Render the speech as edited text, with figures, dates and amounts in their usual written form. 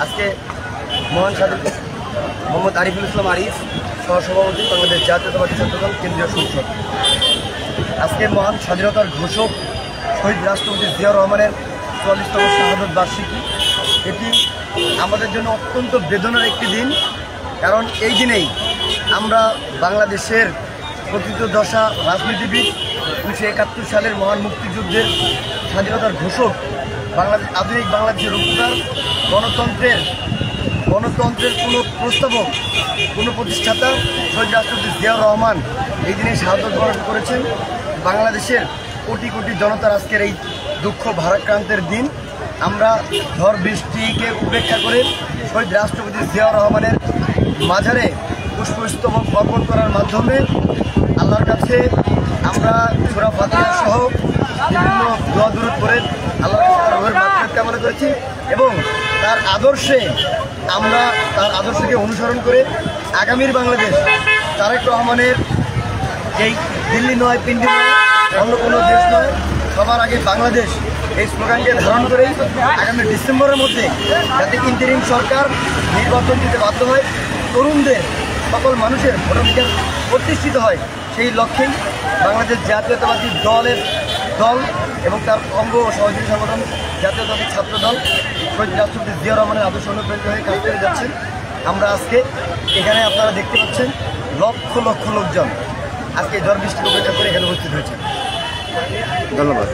আজকে মহান স্বাধীনতা মোহাম্মদ আরিফুল ইসলাম আরিফ সহসভাপতি বাংলাদেশ জাতীয়তাবাদী ছাত্রদল কেন্দ্রীয় সংসদ। আজকে মহান স্বাধীনতার ঘোষক শহীদ রাষ্ট্রপতি জিয়াউর রহমানের ৪৪তম শাহাদত বার্ষিকী। এটি আমাদের জন্য অত্যন্ত বেদনার একটি দিন, কারণ এই দিনেই আমরা বাংলাদেশের প্রকৃত দশা রাজনীতিবিদ ১৯৭১ সালের মহান মুক্তিযুদ্ধের স্বাধীনতার ঘোষক, বাংলাদেশ আধুনিক বাংলাদেশের রূপকার, গণতন্ত্রের কোনো প্রস্তাবক, কোনো প্রতিষ্ঠাতা শহীদ রাষ্ট্রপতি জিয়াউর রহমান এই দিনে শাহাদত বরণ করেছেন। বাংলাদেশের কোটি কোটি জনতার আজকের এই দুঃখ ভারাক্রান্তের দিন আমরা ঝড় বৃষ্টিকে উপেক্ষা করে শহীদ রাষ্ট্রপতি জিয়াউর রহমানের মাঝারে পুষ্পস্তবক অর্পণ করার মাধ্যমে আল্লাহর কাছে আমরা সূরা ফাতিহা সহ বিভিন্ন দোয়া দুরূদ করে আল্লাহর মাগফিরাত কামনা করেছি এবং তার আদর্শকে অনুসরণ করে আগামীর বাংলাদেশ তারেক রহমানের এই দিল্লি নয়, পিন্ডি নয়, অন্য কোনো দেশ নয়, সবার আগে বাংলাদেশ এই স্লোগানকে ধারণ করেই আগামী ডিসেম্বরের মধ্যে যাতে ইন্টারিম সরকার নির্বাচন দিতে বাধ্য হয়, তরুণদের সকল মানুষের ভোটাধিকার প্রতিষ্ঠিত হয়, সেই লক্ষ্যেই বাংলাদেশ জাতীয়তাবাদী দল এবং তার অঙ্গ ও সহযোগী সংগঠন জাতীয়তাবাদী ছাত্রদল শহীদ রাষ্ট্রপতি জিয়াউর রহমানের আদর্শ অনুপ্রাণিত হয়ে কাজ করে যাচ্ছেন। আমরা আজকে এখানে আপনারা দেখতে পাচ্ছেন লক্ষ লক্ষ লোকজন আজকে ঝড় বৃষ্টির উপেক্ষা করে এখানে উপস্থিত হয়েছে। ধন্যবাদ।